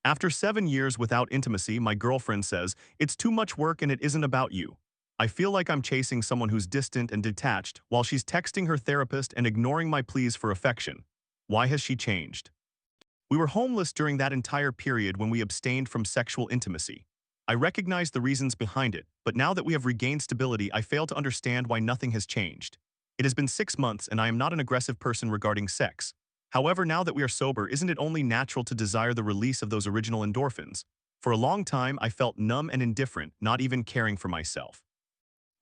After 7 years without intimacy, my girlfriend says, it's too much work and it isn't about you. I feel like I'm chasing someone who's distant and detached while she's texting her therapist and ignoring my pleas for affection. Why has she changed? We were homeless during that entire period when we abstained from sexual intimacy. I recognize the reasons behind it, but now that we have regained stability, I fail to understand why nothing has changed. It has been 6 months and I am not an aggressive person regarding sex. However, now that we are sober, isn't it only natural to desire the release of those original endorphins? For a long time, I felt numb and indifferent, not even caring for myself.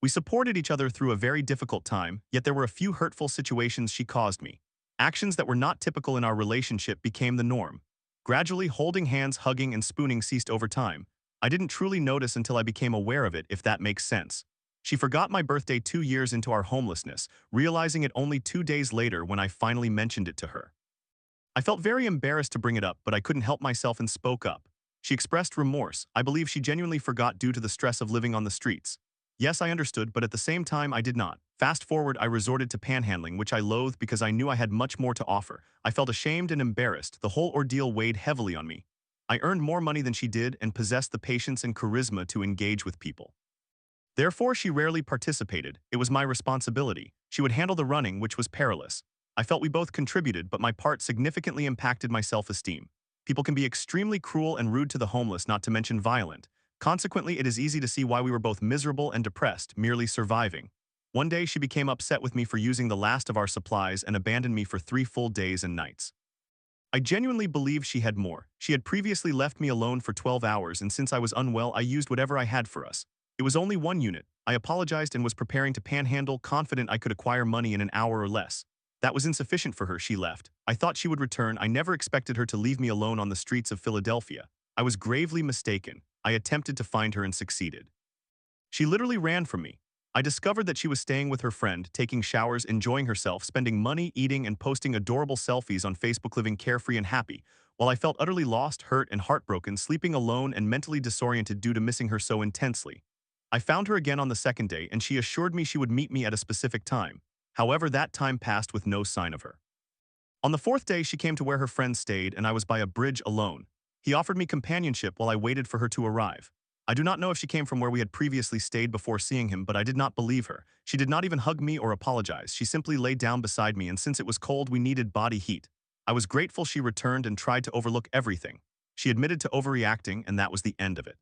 We supported each other through a very difficult time, yet there were a few hurtful situations she caused me. Actions that were not typical in our relationship became the norm. Gradually, holding hands, hugging, and spooning ceased over time. I didn't truly notice until I became aware of it, if that makes sense. She forgot my birthday 2 years into our homelessness, realizing it only 2 days later when I finally mentioned it to her. I felt very embarrassed to bring it up, but I couldn't help myself and spoke up. She expressed remorse. I believe she genuinely forgot due to the stress of living on the streets. Yes, I understood, but at the same time, I did not. Fast forward, I resorted to panhandling, which I loathed because I knew I had much more to offer. I felt ashamed and embarrassed. The whole ordeal weighed heavily on me. I earned more money than she did and possessed the patience and charisma to engage with people. Therefore, she rarely participated. It was my responsibility. She would handle the running, which was perilous. I felt we both contributed, but my part significantly impacted my self-esteem. People can be extremely cruel and rude to the homeless, not to mention violent. Consequently, it is easy to see why we were both miserable and depressed, merely surviving. One day, she became upset with me for using the last of our supplies and abandoned me for 3 full days and nights. I genuinely believed she had more. She had previously left me alone for 12 hours, and since I was unwell, I used whatever I had for us. It was only one unit. I apologized and was preparing to panhandle, confident I could acquire money in an hour or less. That was insufficient for her. She left. I thought she would return. I never expected her to leave me alone on the streets of Philadelphia. I was gravely mistaken. I attempted to find her and succeeded. She literally ran from me. I discovered that she was staying with her friend, taking showers, enjoying herself, spending money, eating, and posting adorable selfies on Facebook, living carefree and happy, while I felt utterly lost, hurt, and heartbroken, sleeping alone and mentally disoriented due to missing her so intensely. I found her again on the second day, and she assured me she would meet me at a specific time. However, that time passed with no sign of her. On the fourth day, she came to where her friend stayed, and I was by a bridge alone. He offered me companionship while I waited for her to arrive. I do not know if she came from where we had previously stayed before seeing him, but I did not believe her. She did not even hug me or apologize. She simply laid down beside me, and since it was cold, we needed body heat. I was grateful she returned and tried to overlook everything. She admitted to overreacting, and that was the end of it.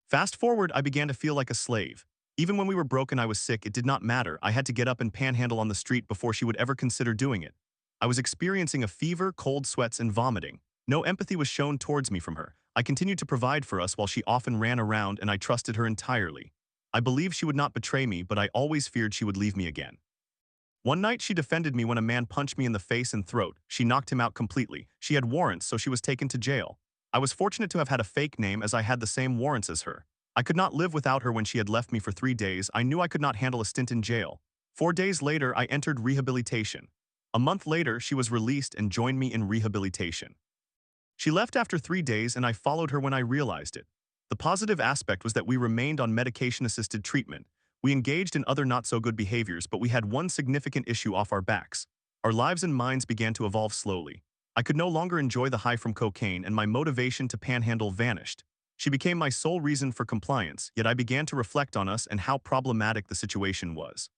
Fast forward, I began to feel like a slave. Even when we were broke and I was sick, it did not matter. I had to get up and panhandle on the street before she would ever consider doing it. I was experiencing a fever, cold sweats, and vomiting. No empathy was shown towards me from her. I continued to provide for us while she often ran around, and I trusted her entirely. I believed she would not betray me, but I always feared she would leave me again. One night, she defended me when a man punched me in the face and throat. She knocked him out completely. She had warrants, so she was taken to jail. I was fortunate to have had a fake name, as I had the same warrants as her. I could not live without her. When she had left me for 3 days, I knew I could not handle a stint in jail. 4 days later, I entered rehabilitation. A month later, she was released and joined me in rehabilitation. She left after 3 days, and I followed her when I realized it. The positive aspect was that we remained on medication-assisted treatment. We engaged in other not-so-good behaviors, but we had one significant issue off our backs. Our lives and minds began to evolve slowly. I could no longer enjoy the high from cocaine, and my motivation to panhandle vanished. She became my sole reason for compliance, yet I began to reflect on us and how problematic the situation was.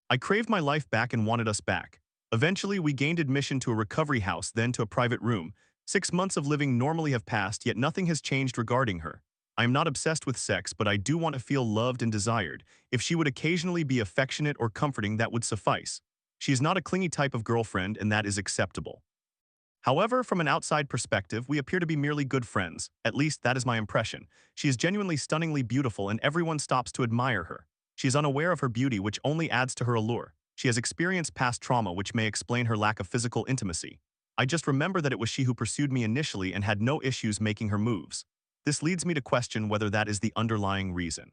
I craved my life back and wanted us back. Eventually, we gained admission to a recovery house, then to a private room. 6 months of living normally have passed, yet nothing has changed regarding her. I am not obsessed with sex, but I do want to feel loved and desired. If she would occasionally be affectionate or comforting, that would suffice. She is not a clingy type of girlfriend, and that is acceptable. However, from an outside perspective, we appear to be merely good friends. At least, that is my impression. She is genuinely stunningly beautiful, and everyone stops to admire her. She is unaware of her beauty, which only adds to her allure. She has experienced past trauma, which may explain her lack of physical intimacy. I just remember that it was she who pursued me initially and had no issues making her moves. This leads me to question whether that is the underlying reason.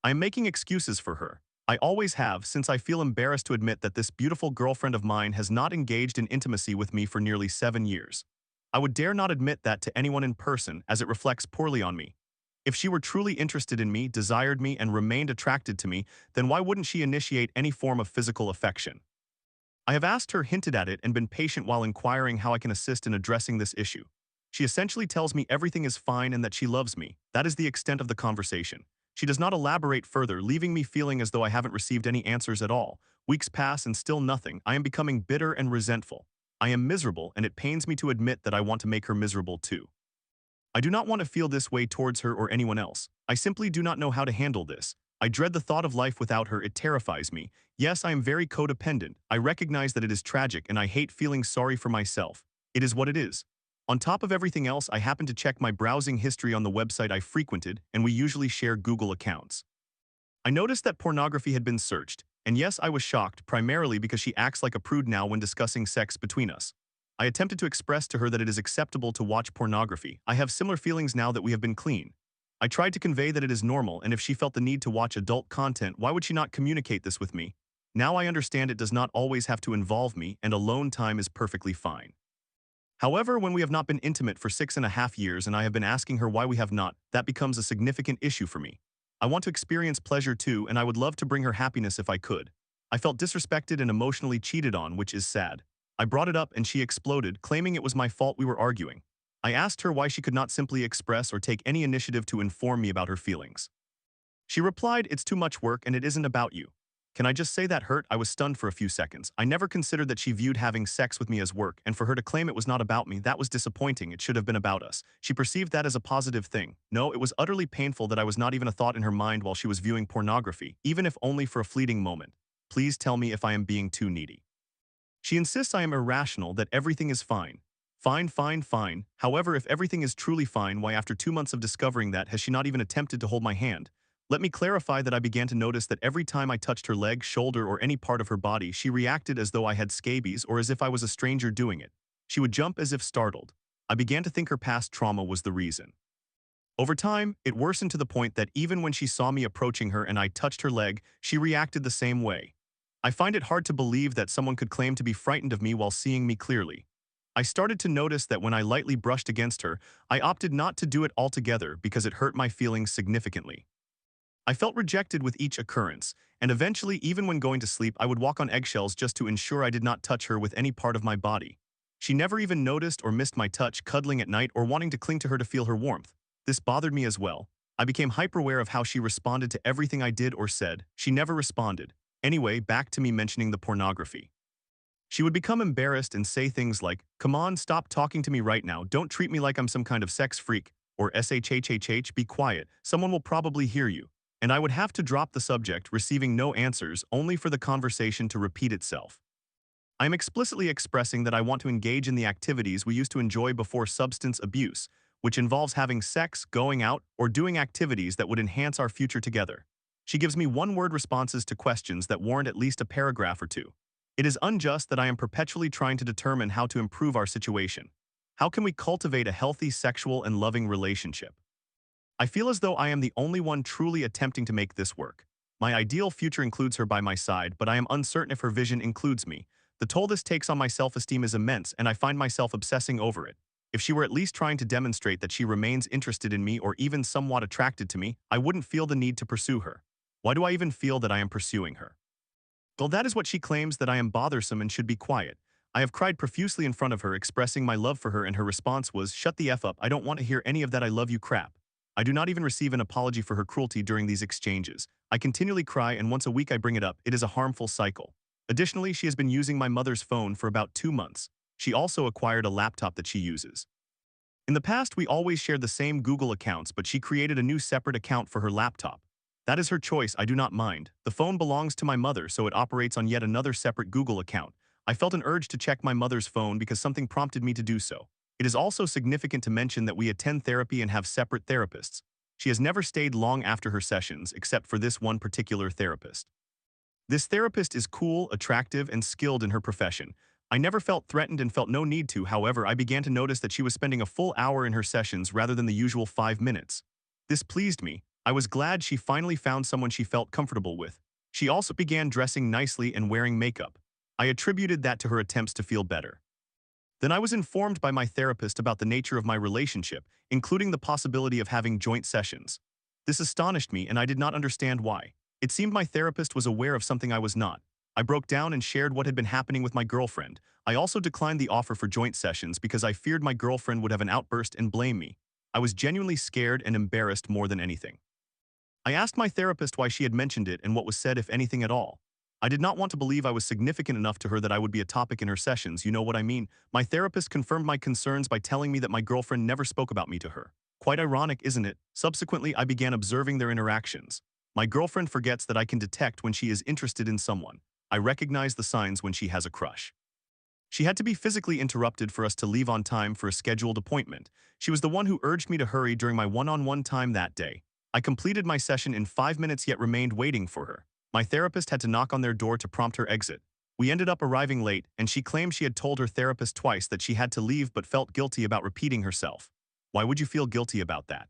I am making excuses for her. I always have, since I feel embarrassed to admit that this beautiful girlfriend of mine has not engaged in intimacy with me for nearly 7 years. I would dare not admit that to anyone in person, as it reflects poorly on me. If she were truly interested in me, desired me, and remained attracted to me, then why wouldn't she initiate any form of physical affection? I have asked her, hinted at it, and been patient while inquiring how I can assist in addressing this issue. She essentially tells me everything is fine and that she loves me. That is the extent of the conversation. She does not elaborate further, leaving me feeling as though I haven't received any answers at all. Weeks pass and still nothing. I am becoming bitter and resentful. I am miserable, and it pains me to admit that I want to make her miserable too. I do not want to feel this way towards her or anyone else. I simply do not know how to handle this. I dread the thought of life without her. It terrifies me. Yes, I am very codependent. I recognize that it is tragic, and I hate feeling sorry for myself. It is what it is. On top of everything else, I happen to check my browsing history on the website I frequented, and we usually share Google accounts. I noticed that pornography had been searched, and yes, I was shocked, primarily because she acts like a prude now when discussing sex between us. I attempted to express to her that it is acceptable to watch pornography. I have similar feelings now that we have been clean. I tried to convey that it is normal, and if she felt the need to watch adult content, why would she not communicate this with me? Now I understand it does not always have to involve me, and alone time is perfectly fine. However, when we have not been intimate for 6.5 years and I have been asking her why we have not, that becomes a significant issue for me. I want to experience pleasure too, and I would love to bring her happiness if I could. I felt disrespected and emotionally cheated on, which is sad. I brought it up and she exploded, claiming it was my fault we were arguing. I asked her why she could not simply express or take any initiative to inform me about her feelings. She replied, "It's too much work and it isn't about you." Can I just say that hurt? I was stunned for a few seconds. I never considered that she viewed having sex with me as work, and for her to claim it was not about me, that was disappointing. It should have been about us. She perceived that as a positive thing. No, it was utterly painful that I was not even a thought in her mind while she was viewing pornography, even if only for a fleeting moment. Please tell me if I am being too needy. She insists I am irrational, that everything is fine. Fine, fine, fine. However, if everything is truly fine, why after 2 months of discovering that has she not even attempted to hold my hand? Let me clarify that I began to notice that every time I touched her leg, shoulder, or any part of her body, she reacted as though I had scabies or as if I was a stranger doing it. She would jump as if startled. I began to think her past trauma was the reason. Over time, it worsened to the point that even when she saw me approaching her and I touched her leg, she reacted the same way. I find it hard to believe that someone could claim to be frightened of me while seeing me clearly. I started to notice that when I lightly brushed against her, I opted not to do it altogether because it hurt my feelings significantly. I felt rejected with each occurrence, and eventually, even when going to sleep, I would walk on eggshells just to ensure I did not touch her with any part of my body. She never even noticed or missed my touch, cuddling at night or wanting to cling to her to feel her warmth. This bothered me as well. I became hyper-aware of how she responded to everything I did or said. She never responded. Anyway, back to me mentioning the pornography. She would become embarrassed and say things like, "Come on, stop talking to me right now, don't treat me like I'm some kind of sex freak," or "shhhh, be quiet, someone will probably hear you." And I would have to drop the subject, receiving no answers, only for the conversation to repeat itself. I am explicitly expressing that I want to engage in the activities we used to enjoy before substance abuse, which involves having sex, going out, or doing activities that would enhance our future together. She gives me one-word responses to questions that warrant at least a paragraph or two. It is unjust that I am perpetually trying to determine how to improve our situation. How can we cultivate a healthy sexual and loving relationship? I feel as though I am the only one truly attempting to make this work. My ideal future includes her by my side, but I am uncertain if her vision includes me. The toll this takes on my self-esteem is immense, and I find myself obsessing over it. If she were at least trying to demonstrate that she remains interested in me or even somewhat attracted to me, I wouldn't feel the need to pursue her. Why do I even feel that I am pursuing her? Well, that is what she claims, that I am bothersome and should be quiet. I have cried profusely in front of her, expressing my love for her, and her response was, "Shut the F up, I don't want to hear any of that I love you crap." I do not even receive an apology for her cruelty during these exchanges. I continually cry, and once a week I bring it up. It is a harmful cycle. Additionally, she has been using my mother's phone for about 2 months. She also acquired a laptop that she uses. In the past, we always shared the same Google accounts, but she created a new separate account for her laptop. That is her choice, I do not mind. The phone belongs to my mother, so it operates on yet another separate Google account. I felt an urge to check my mother's phone because something prompted me to do so. It is also significant to mention that we attend therapy and have separate therapists. She has never stayed long after her sessions, except for this one particular therapist. This therapist is cool, attractive, and skilled in her profession. I never felt threatened and felt no need to. However, I began to notice that she was spending a full hour in her sessions rather than the usual 5 minutes. This pleased me. I was glad she finally found someone she felt comfortable with. She also began dressing nicely and wearing makeup. I attributed that to her attempts to feel better. Then I was informed by my therapist about the nature of my relationship, including the possibility of having joint sessions. This astonished me, and I did not understand why. It seemed my therapist was aware of something I was not. I broke down and shared what had been happening with my girlfriend. I also declined the offer for joint sessions because I feared my girlfriend would have an outburst and blame me. I was genuinely scared and embarrassed more than anything. I asked my therapist why she had mentioned it and what was said, if anything at all. I did not want to believe I was significant enough to her that I would be a topic in her sessions, you know what I mean? My therapist confirmed my concerns by telling me that my girlfriend never spoke about me to her. Quite ironic, isn't it? Subsequently, I began observing their interactions. My girlfriend forgets that I can detect when she is interested in someone. I recognize the signs when she has a crush. She had to be physically interrupted for us to leave on time for a scheduled appointment. She was the one who urged me to hurry during my one-on-one time that day. I completed my session in 5 minutes yet remained waiting for her. My therapist had to knock on their door to prompt her exit. We ended up arriving late, and she claimed she had told her therapist twice that she had to leave but felt guilty about repeating herself. Why would you feel guilty about that?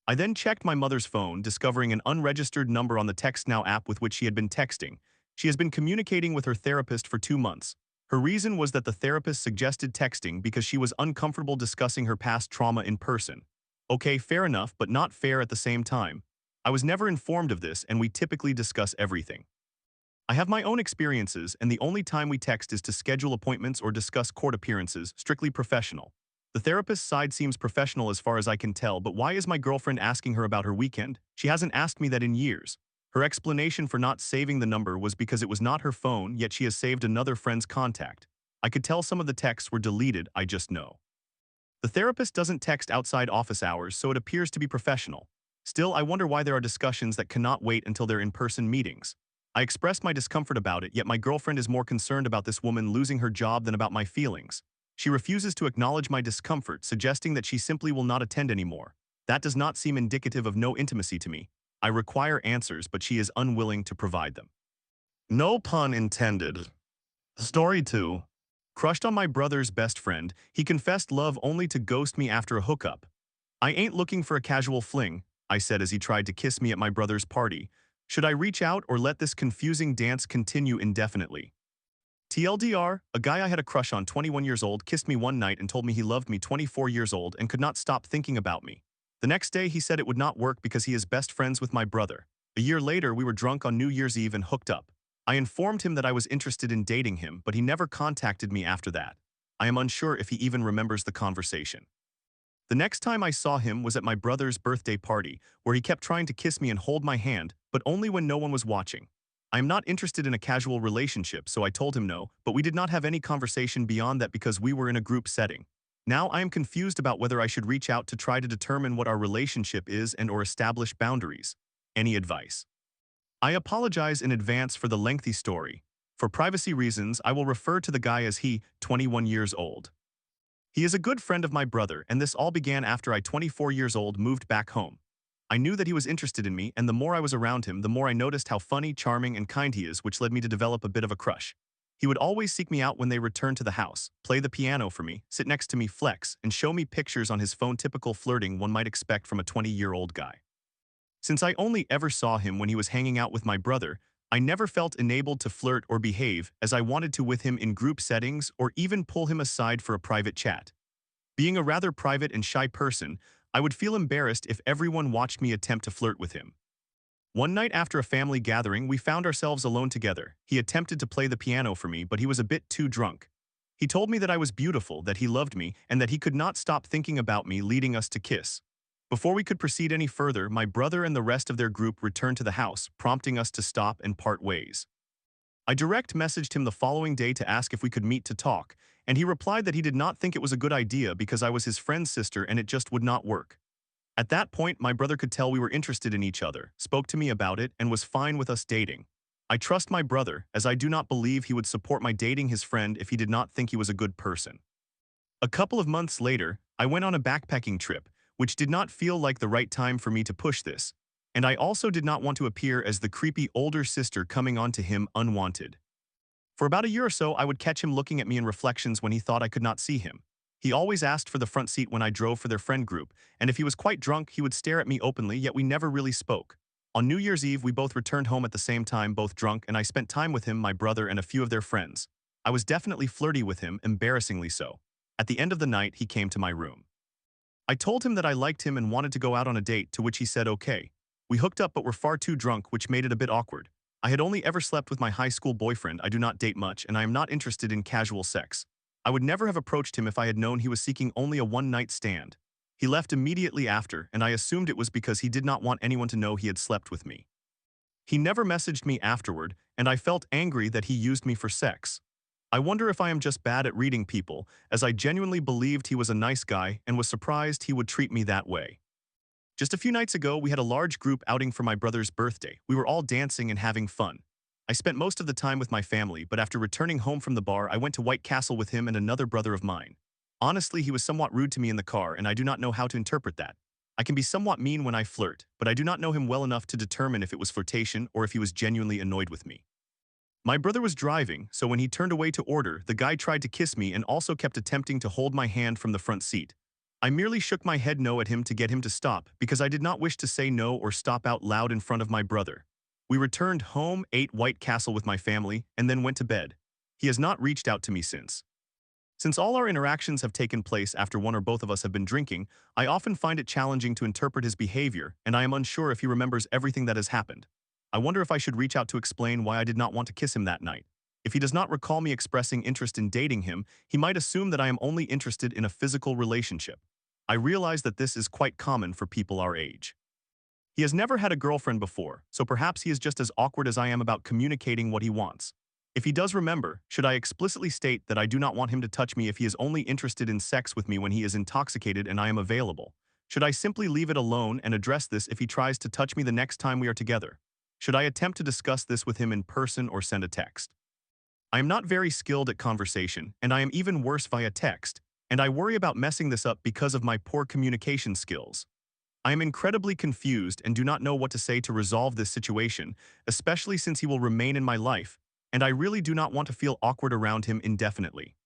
I then checked my mother's phone, discovering an unregistered number on the Text Now app with which she had been texting. She has been communicating with her therapist for 2 months. Her reason was that the therapist suggested texting because she was uncomfortable discussing her past trauma in person. Okay, fair enough, but not fair at the same time. I was never informed of this, and we typically discuss everything. I have my own experiences, and the only time we text is to schedule appointments or discuss court appearances, strictly professional. The therapist's side seems professional as far as I can tell, but why is my girlfriend asking her about her weekend? She hasn't asked me that in years. Her explanation for not saving the number was because it was not her phone, yet she has saved another friend's contact. I could tell some of the texts were deleted, I just know. The therapist doesn't text outside office hours, so it appears to be professional. Still, I wonder why there are discussions that cannot wait until their in-person meetings. I expressed my discomfort about it, yet my girlfriend is more concerned about this woman losing her job than about my feelings. She refuses to acknowledge my discomfort, suggesting that she simply will not attend anymore. That does not seem indicative of no intimacy to me. I require answers, but she is unwilling to provide them. No pun intended. Story 2. Crushed on my brother's best friend, he confessed love only to ghost me after a hookup. I ain't looking for a casual fling, I said as he tried to kiss me at my brother's party. Should I reach out or let this confusing dance continue indefinitely? TLDR, a guy I had a crush on, 21 years old, kissed me one night and told me he loved me, 24 years old, and could not stop thinking about me. The next day he said it would not work because he is best friends with my brother. A year later we were drunk on New Year's Eve and hooked up. I informed him that I was interested in dating him, but he never contacted me after that. I am unsure if he even remembers the conversation. The next time I saw him was at my brother's birthday party, where he kept trying to kiss me and hold my hand, but only when no one was watching. I am not interested in a casual relationship, so I told him no, but we did not have any conversation beyond that because we were in a group setting. Now I am confused about whether I should reach out to try to determine what our relationship is and/or establish boundaries. Any advice? I apologize in advance for the lengthy story. For privacy reasons, I will refer to the guy as he, 21 years old. He is a good friend of my brother, and this all began after I, 24 years old, moved back home. I knew that he was interested in me, and the more I was around him, the more I noticed how funny, charming, and kind he is, which led me to develop a bit of a crush. He would always seek me out when they returned to the house, play the piano for me, sit next to me, flex, and show me pictures on his phone, typical flirting one might expect from a 20-year-old guy. Since I only ever saw him when he was hanging out with my brother, I never felt enabled to flirt or behave as I wanted to with him in group settings or even pull him aside for a private chat. Being a rather private and shy person, I would feel embarrassed if everyone watched me attempt to flirt with him. One night after a family gathering, we found ourselves alone together. He attempted to play the piano for me, but he was a bit too drunk. He told me that I was beautiful, that he loved me, and that he could not stop thinking about me, leading us to kiss. Before we could proceed any further, my brother and the rest of their group returned to the house, prompting us to stop and part ways. I direct messaged him the following day to ask if we could meet to talk, and he replied that he did not think it was a good idea because I was his friend's sister and it just would not work. At that point, my brother could tell we were interested in each other, spoke to me about it, and was fine with us dating. I trust my brother, as I do not believe he would support my dating his friend if he did not think he was a good person. A couple of months later, I went on a backpacking trip, which did not feel like the right time for me to push this, and I also did not want to appear as the creepy older sister coming on to him unwanted. For about a year or so, I would catch him looking at me in reflections when he thought I could not see him. He always asked for the front seat when I drove for their friend group, and if he was quite drunk, he would stare at me openly, yet we never really spoke. On New Year's Eve, we both returned home at the same time, both drunk, and I spent time with him, my brother, and a few of their friends. I was definitely flirty with him, embarrassingly so. At the end of the night, he came to my room. I told him that I liked him and wanted to go out on a date, to which he said okay. We hooked up but were far too drunk, which made it a bit awkward. I had only ever slept with my high school boyfriend. I do not date much, and I am not interested in casual sex. I would never have approached him if I had known he was seeking only a one-night stand. He left immediately after, and I assumed it was because he did not want anyone to know he had slept with me. He never messaged me afterward, and I felt angry that he used me for sex. I wonder if I am just bad at reading people, as I genuinely believed he was a nice guy and was surprised he would treat me that way. Just a few nights ago, we had a large group outing for my brother's birthday. We were all dancing and having fun. I spent most of the time with my family, but after returning home from the bar, I went to White Castle with him and another brother of mine. Honestly, he was somewhat rude to me in the car, and I do not know how to interpret that. I can be somewhat mean when I flirt, but I do not know him well enough to determine if it was flirtation or if he was genuinely annoyed with me. My brother was driving, so when he turned away to order, the guy tried to kiss me and also kept attempting to hold my hand from the front seat. I merely shook my head no at him to get him to stop because I did not wish to say no or stop out loud in front of my brother. We returned home, ate White Castle with my family, and then went to bed. He has not reached out to me since. Since all our interactions have taken place after one or both of us have been drinking, I often find it challenging to interpret his behavior, and I am unsure if he remembers everything that has happened. I wonder if I should reach out to explain why I did not want to kiss him that night. If he does not recall me expressing interest in dating him, he might assume that I am only interested in a physical relationship. I realize that this is quite common for people our age. He has never had a girlfriend before, so perhaps he is just as awkward as I am about communicating what he wants. If he does remember, should I explicitly state that I do not want him to touch me if he is only interested in sex with me when he is intoxicated and I am available? Should I simply leave it alone and address this if he tries to touch me the next time we are together? Should I attempt to discuss this with him in person or send a text? I am not very skilled at conversation, and I am even worse via text, and I worry about messing this up because of my poor communication skills. I am incredibly confused and do not know what to say to resolve this situation, especially since he will remain in my life, and I really do not want to feel awkward around him indefinitely.